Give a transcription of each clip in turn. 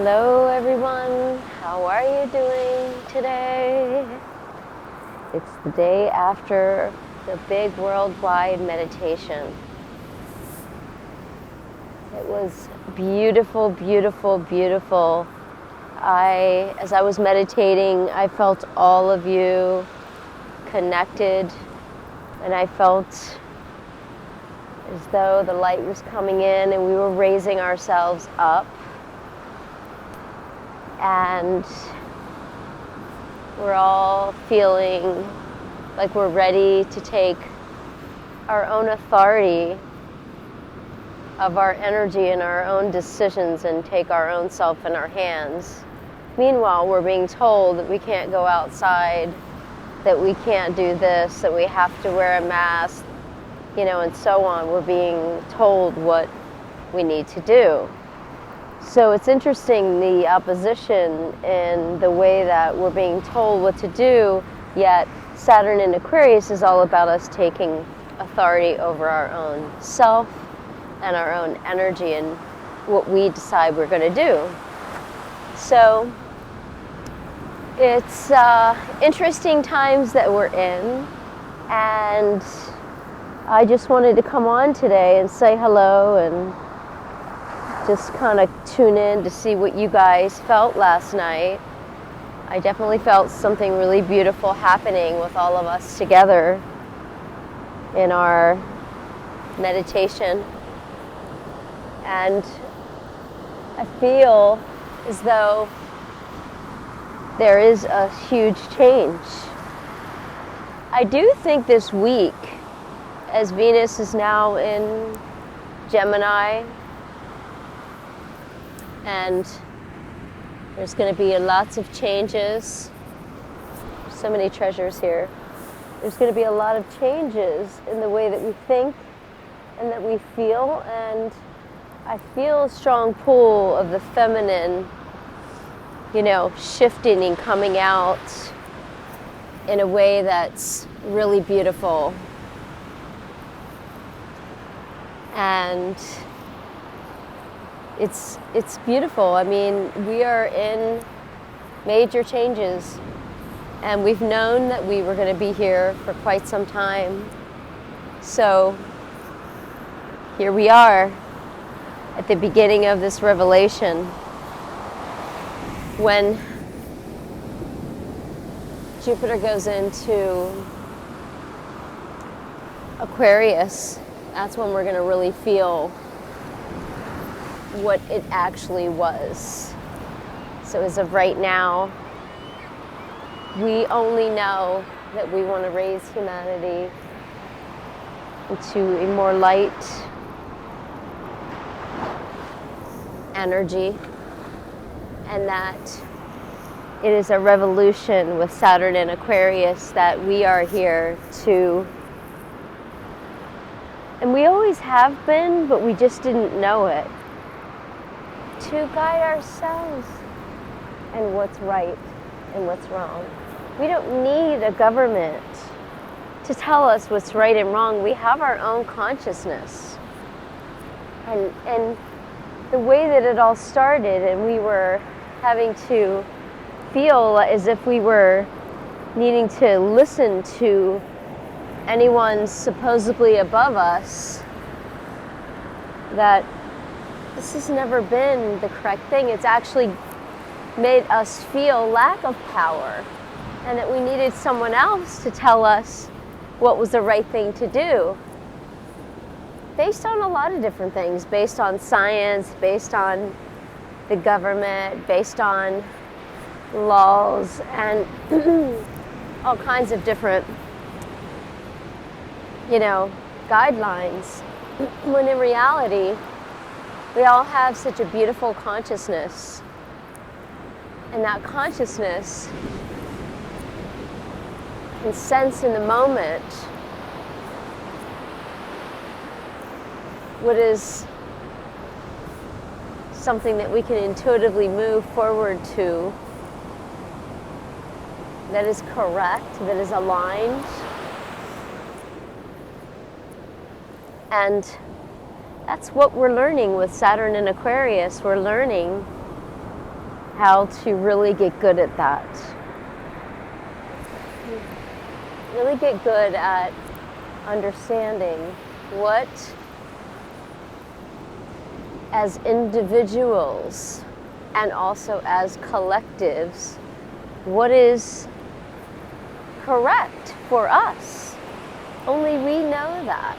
Hello everyone, how are you doing today? It's the day after the big worldwide meditation. It was beautiful, beautiful, beautiful. As I was meditating, I felt all of you connected, and I felt as though the light was coming in and we were raising ourselves up. And we're all feeling like we're ready to take our own authority of our energy and our own decisions and take our own self in our hands. Meanwhile, we're being told that we can't go outside, that we can't do this, that we have to wear a mask, and so on. We're being told what we need to do. So it's interesting, the opposition in the way that we're being told what to do, yet Saturn in Aquarius is all about us taking authority over our own self and our own energy and what we decide we're going to do. So it's interesting times that we're in, and I just wanted to come on today and say hello and just kind of tune in to see what you guys felt last night. I definitely felt something really beautiful happening with all of us together in our meditation. And I feel as though there is a huge change. I do think this week, as Venus is now in Gemini, and there's going to be lots of changes. There's so many treasures here. There's going to be a lot of changes in the way that we think and that we feel. And I feel a strong pull of the feminine, shifting and coming out in a way that's really beautiful. And it's beautiful. I mean, we are in major changes, and we've known that we were going to be here for quite some time. So here we are at the beginning of this revelation, when Jupiter goes into Aquarius. That's when we're going to really feel what it actually was. So as of right now, we only know that we want to raise humanity into a more light energy, and that it is a revolution with Saturn in Aquarius that we are here to, and we always have been, but we just didn't know it, to guide ourselves in what's right and what's wrong. We don't need a government to tell us what's right and wrong. We have our own consciousness. And the way that it all started, and we were having to feel as if we were needing to listen to anyone supposedly above us, that this has never been the correct thing. It's actually made us feel lack of power, and that we needed someone else to tell us what was the right thing to do, based on a lot of different things, based on science, based on the government, based on laws, and all kinds of different, guidelines. When in reality, we all have such a beautiful consciousness, and that consciousness can sense in the moment what is something that we can intuitively move forward to, that is correct, that is aligned. And that's what we're learning with Saturn in Aquarius. We're learning how to really get good at that. Really get good at understanding what, as individuals and also as collectives, what is correct for us. Only we know that.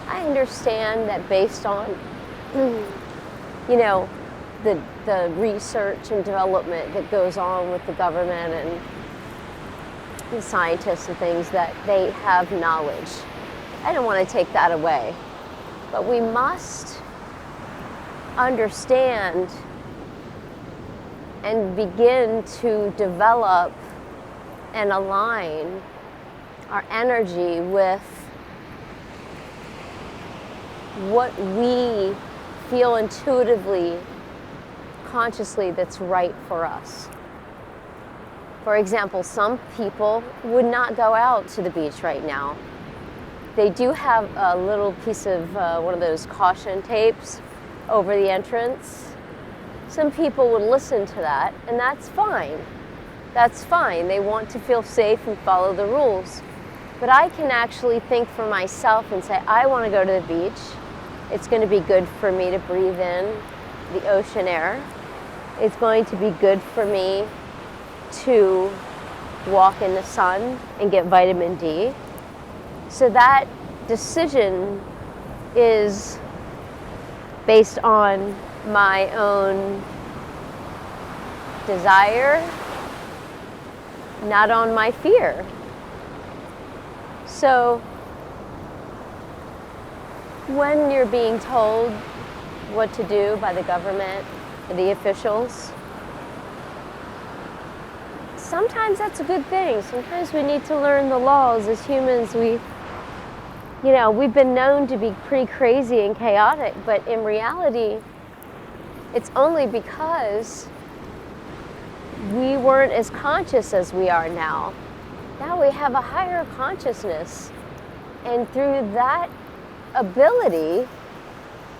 I understand that based on, the research and development that goes on with the government and the scientists and things, that they have knowledge. I don't want to take that away. But we must understand and begin to develop and align our energy with what we feel intuitively, consciously that's right for us. For example, some people would not go out to the beach right now. They do have a little piece of one of those caution tapes over the entrance. Some people would listen to that, and that's fine. That's fine. They want to feel safe and follow the rules. But I can actually think for myself and say, I want to go to the beach. It's going to be good for me to breathe in the ocean air. It's going to be good for me to walk in the sun and get vitamin D. So that decision is based on my own desire, not on my fear. So when you're being told what to do by the government, the officials, sometimes that's a good thing. Sometimes we need to learn the laws. As humans, we've been known to be pretty crazy and chaotic, but in reality, it's only because we weren't as conscious as we are now. Now we have a higher consciousness, and through that ability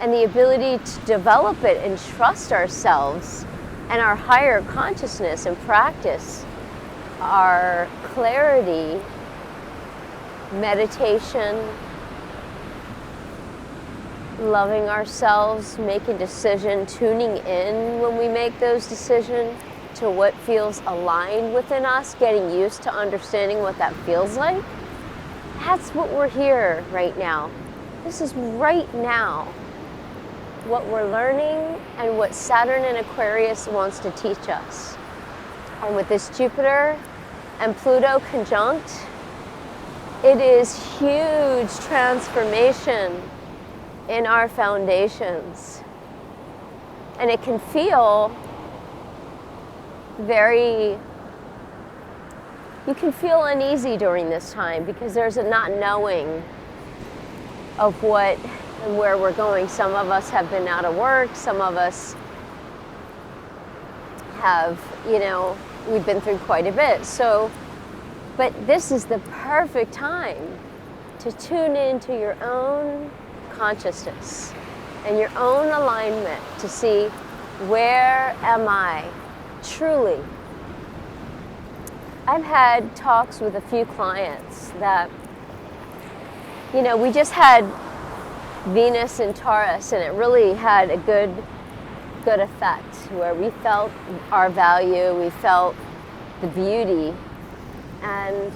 and the ability to develop it and trust ourselves and our higher consciousness and practice our clarity, meditation, loving ourselves, making decisions, tuning in when we make those decisions to what feels aligned within us, getting used to understanding what that feels like. That's what we're here right now. This is right now what we're learning and what Saturn and Aquarius wants to teach us. And with this Jupiter and Pluto conjunct, it is huge transformation in our foundations. And it can feel you can feel uneasy during this time because there's a not knowing of what and where we're going. Some of us have been out of work, some of us have, we've been through quite a bit. But this is the perfect time to tune into your own consciousness and your own alignment to see, where am I truly? I've had talks with a few clients that, we just had Venus in Taurus, and it really had a good effect where we felt our value, we felt the beauty, and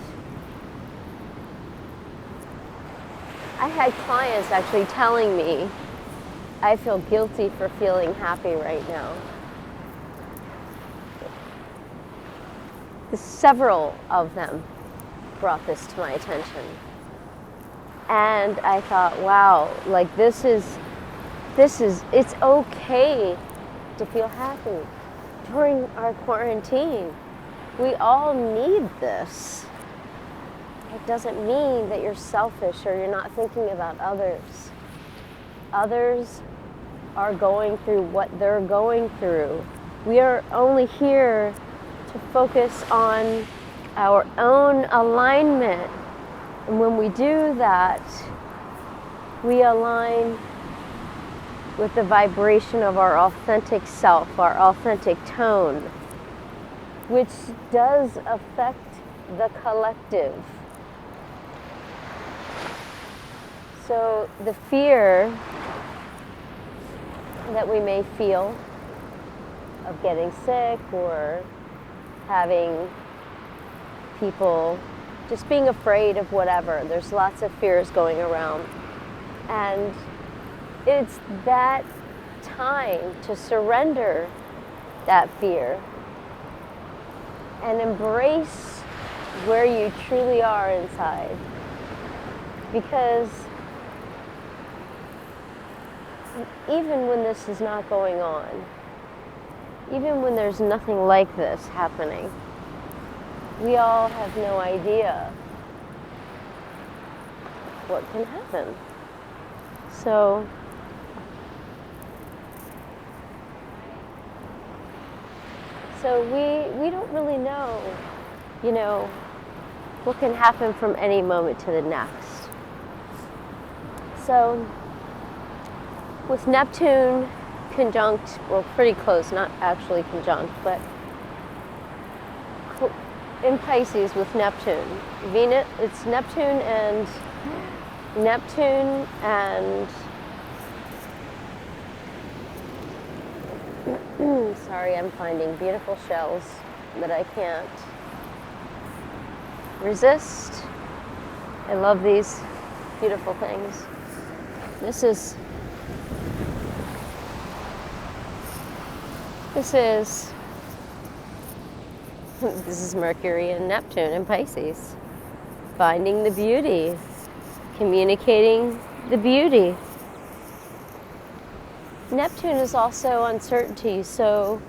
I had clients actually telling me, I feel guilty for feeling happy right now. Several of them brought this to my attention. And I thought, wow, it's okay to feel happy during our quarantine. We all need this. It doesn't mean that you're selfish or you're not thinking about others. Others are going through what they're going through. We are only here to focus on our own alignment. And when we do that, we align with the vibration of our authentic self, our authentic tone, which does affect the collective. So the fear that we may feel of getting sick or having people just being afraid of whatever. There's lots of fears going around. And it's that time to surrender that fear and embrace where you truly are inside. Because even when this is not going on, even when there's nothing like this happening, we all have no idea what can happen. So we don't really know, what can happen from any moment to the next. So with Neptune conjunct, well, pretty close, not actually conjunct, but in Pisces with Neptune. Venus, it's Neptune and sorry, I'm finding beautiful shells that I can't resist. I love these beautiful things. This is Mercury and Neptune in Pisces. Finding the beauty, communicating the beauty. Neptune is also uncertainty, so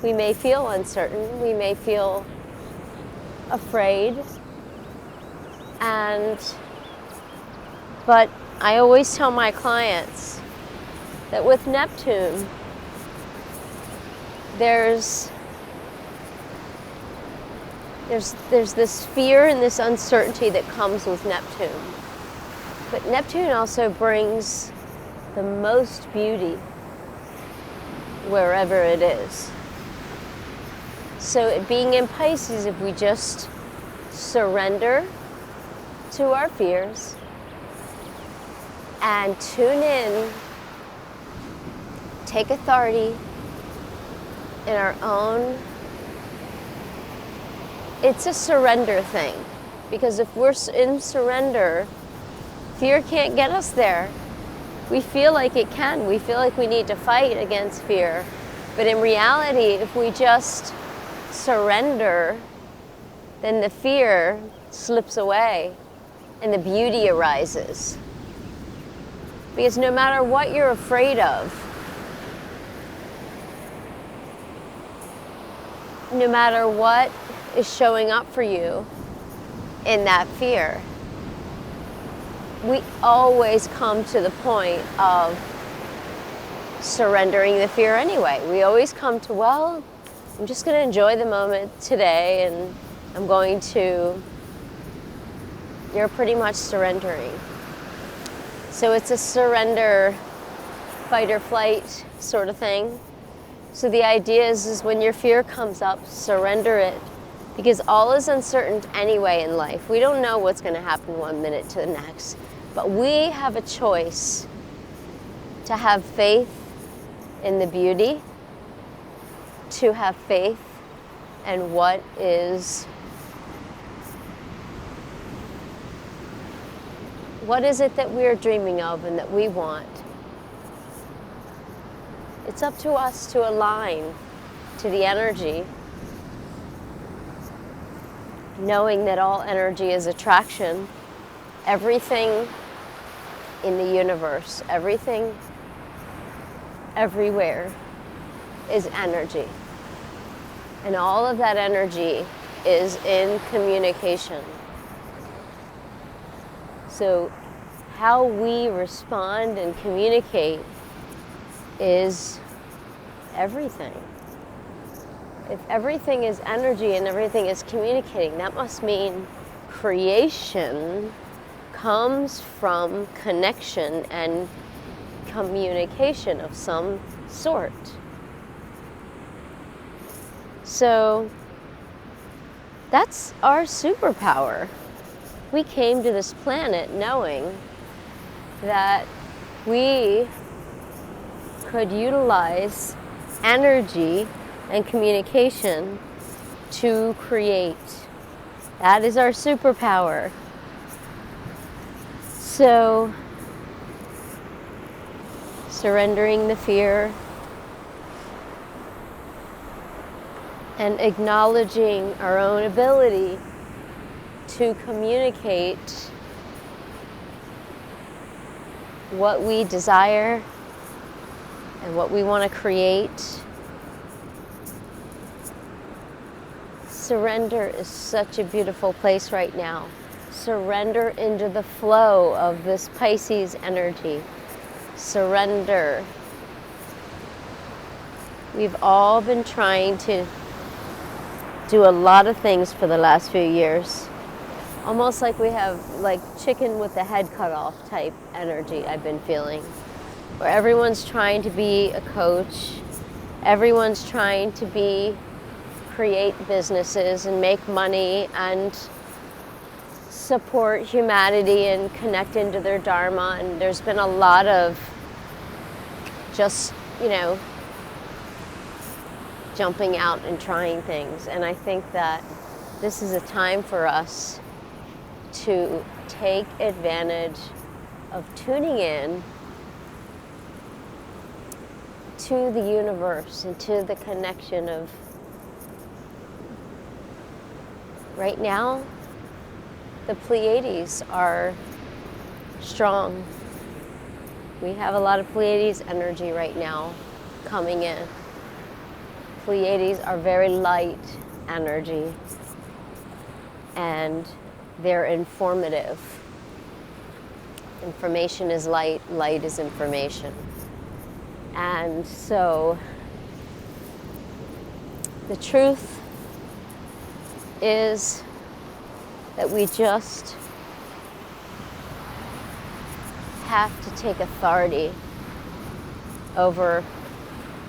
we may feel uncertain, we may feel afraid, but I always tell my clients that with Neptune, there's this fear and this uncertainty that comes with Neptune. But Neptune also brings the most beauty wherever it is. So it being in Pisces, if we just surrender to our fears and tune in, take authority in our own, it's a surrender thing. Because if we're in surrender, fear can't get us there. We feel like it can. We feel like we need to fight against fear. But in reality, if we just surrender, then the fear slips away and the beauty arises. Because no matter what you're afraid of, no matter what is showing up for you in that fear, we always come to the point of surrendering the fear anyway. We always come to, well, I'm just going to enjoy the moment today, and I'm going to, you're pretty much surrendering. So it's a surrender, fight or flight sort of thing. So the idea is when your fear comes up, surrender it. Because all is uncertain anyway in life. We don't know what's going to happen one minute to the next. But we have a choice to have faith in the beauty, to have faith in what is it that we're dreaming of and that we want. It's up to us to align to the energy, knowing that all energy is attraction. Everything in the universe, everything, everywhere is energy. And all of that energy is in communication. So how we respond and communicate is everything. If everything is energy and everything is communicating, that must mean creation comes from connection and communication of some sort. So that's our superpower. We came to this planet knowing that we could utilize energy and communication to create. That is our superpower. So, surrendering the fear and acknowledging our own ability to communicate what we desire and what we want to create. Surrender is such a beautiful place right now. Surrender into the flow of this Pisces energy. Surrender. We've all been trying to do a lot of things for the last few years. Almost like we have like chicken with the head cut off type energy I've been feeling. Where everyone's trying to be a coach. Everyone's trying to create businesses and make money and support humanity and connect into their dharma. And there's been a lot of just, jumping out and trying things. And I think that this is a time for us to take advantage of tuning in to the universe and to the connection of right now. The Pleiades are strong. We have a lot of Pleiades energy right now coming in. Pleiades are very light energy, and they're informative. Information is light, light is information. And so the truth is that we just have to take authority over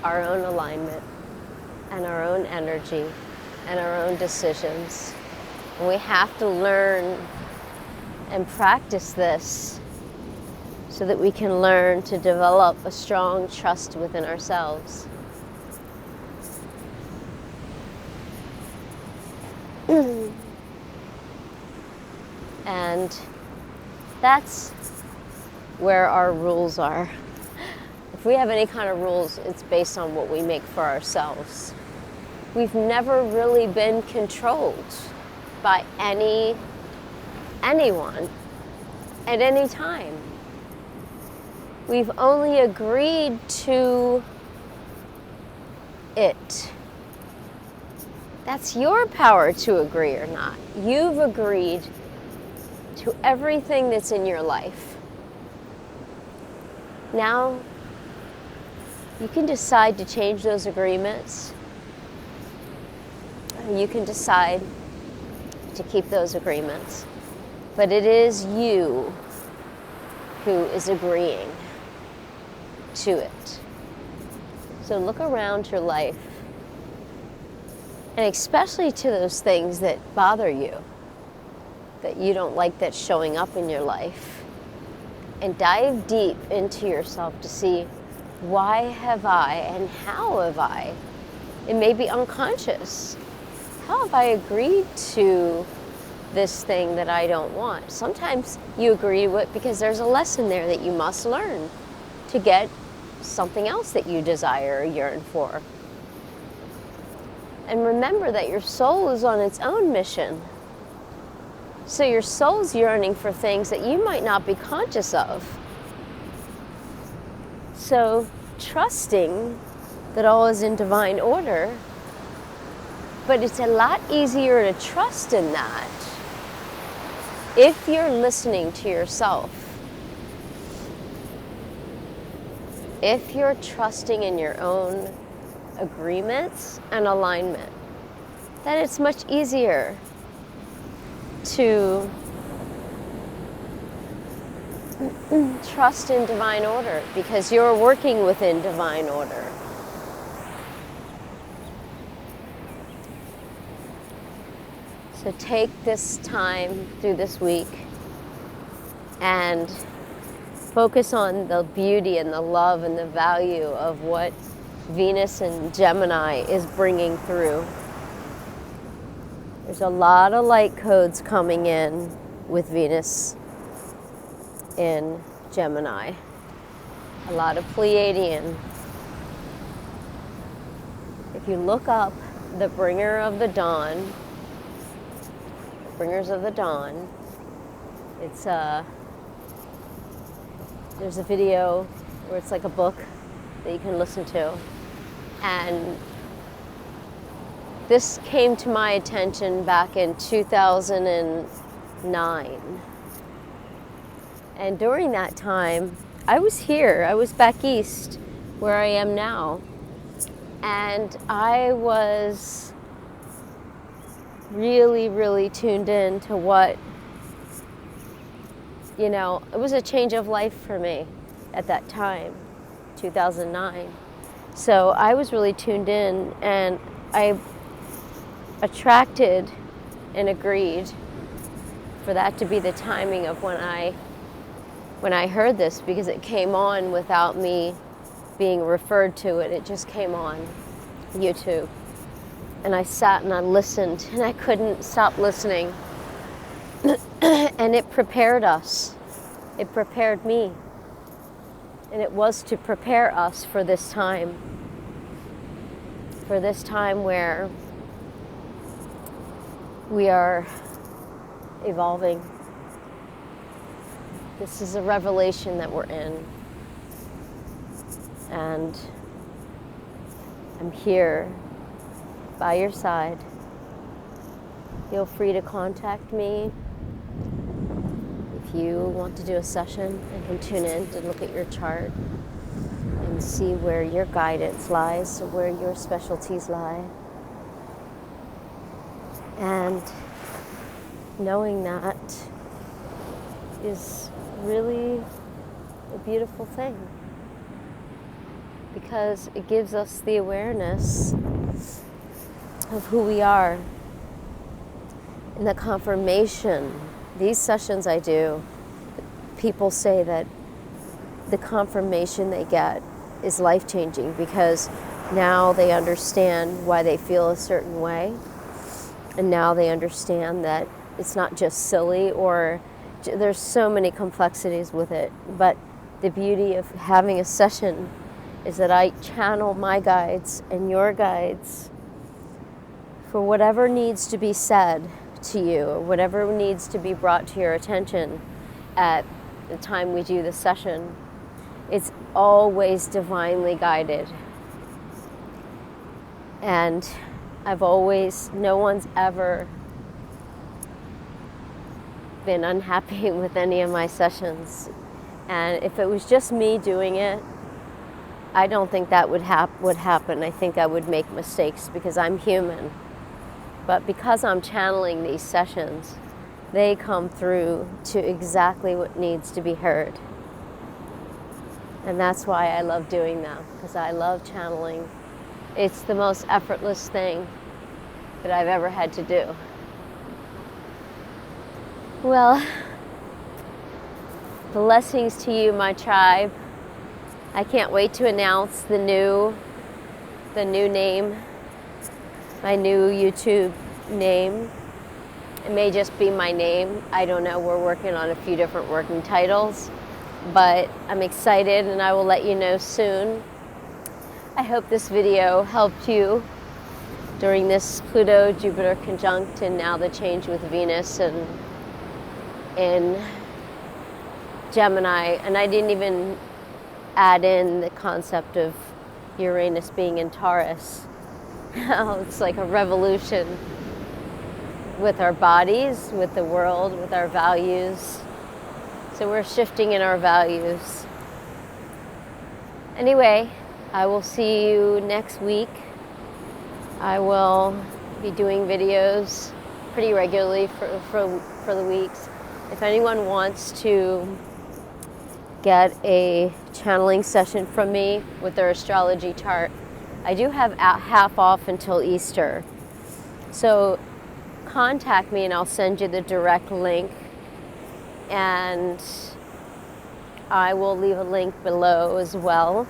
our own alignment and our own energy and our own decisions. And we have to learn and practice this so that we can learn to develop a strong trust within ourselves. And that's where our rules are. If we have any kind of rules, it's based on what we make for ourselves. We've never really been controlled by anyone at any time. We've only agreed to it. That's your power to agree or not. You've agreed to everything that's in your life. Now, you can decide to change those agreements. You can decide to keep those agreements. But it is you who is agreeing to it. So look around your life, and especially to those things that bother you, that you don't like that's showing up in your life, and dive deep into yourself to see, why have I and how have I, it may be unconscious, how have I agreed to this thing that I don't want? Sometimes you agree to it because there's a lesson there that you must learn to get something else that you desire or yearn for. And remember that your soul is on its own mission. So your soul's yearning for things that you might not be conscious of. So trusting that all is in divine order, but it's a lot easier to trust in that if you're listening to yourself. If you're trusting in your own agreements and alignment, then it's much easier to trust in divine order, because you're working within divine order. So take this time through this week and focus on the beauty and the love and the value of what Venus and Gemini is bringing through. There's a lot of light codes coming in with Venus in Gemini. A lot of Pleiadian. If you look up the bringer of the dawn, bringers of the dawn, it's there's a video where it's like a book that you can listen to, and this came to my attention back in 2009. And during that time, I was here. I was back east, where I am now. And I was really, really tuned in to what, it was a change of life for me at that time, 2009. So I was really tuned in, and I attracted and agreed for that to be the timing of when I heard this, because it came on without me being referred to it. It just came on YouTube. And I sat and I listened, and I couldn't stop listening. And it prepared us. It prepared me. And it was to prepare us for this time. For this time where we are evolving. This is a revelation that we're in. And I'm here by your side. Feel free to contact me if you want to do a session. I can tune in to look at your chart and see where your guidance lies, where your specialties lie. And knowing that is really a beautiful thing, because it gives us the awareness of who we are. And the confirmation, these sessions I do, people say that the confirmation they get is life-changing, because now they understand why they feel a certain way. And now they understand that it's not just silly, or there's so many complexities with it. But the beauty of having a session is that I channel my guides and your guides for whatever needs to be said to you, or whatever needs to be brought to your attention at the time we do the session. It's always divinely guided. And no one's ever been unhappy with any of my sessions. And if it was just me doing it, I don't think that would happen. I think I would make mistakes, because I'm human. But because I'm channeling these sessions, they come through to exactly what needs to be heard. And that's why I love doing them, because I love channeling. It's the most effortless thing that I've ever had to do. Well, blessings to you, my tribe. I can't wait to announce the new name, my new YouTube name. It may just be my name. I don't know. We're working on a few different working titles, but I'm excited, and I will let you know soon. I hope this video helped you during this Pluto-Jupiter conjunct, and now the change with Venus and in Gemini. And I didn't even add in the concept of Uranus being in Taurus. It's like a revolution with our bodies, with the world, with our values. So we're shifting in our values. Anyway, I will see you next week. I will be doing videos pretty regularly for the weeks. If anyone wants to get a channeling session from me with their astrology chart, I do have half off until Easter. So contact me and I'll send you the direct link, and I will leave a link below as well.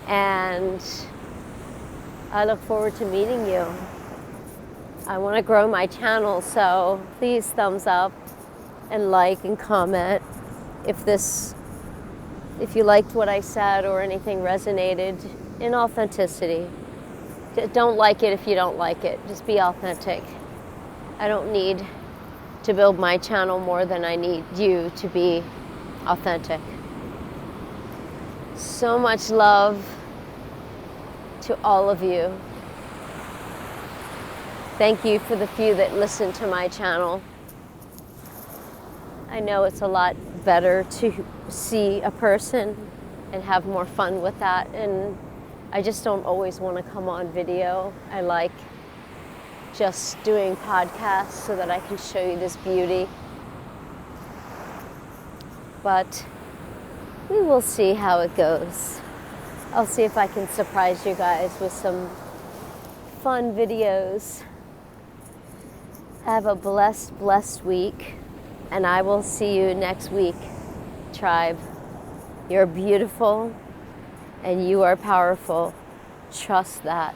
And I look forward to meeting you. I want to grow my channel, so please thumbs up and like and comment if you liked what I said or anything resonated in authenticity. Don't like it if you don't like it. Just be authentic. I don't need to build my channel more than I need you to be authentic. So much love to all of you. Thank you for the few that listen to my channel. I know it's a lot better to see a person and have more fun with that, and I just don't always want to come on video. I like just doing podcasts so that I can show you this beauty. But we will see how it goes. I'll see if I can surprise you guys with some fun videos. Have a blessed, blessed week, and I will see you next week, tribe. You're beautiful and you are powerful. Trust that.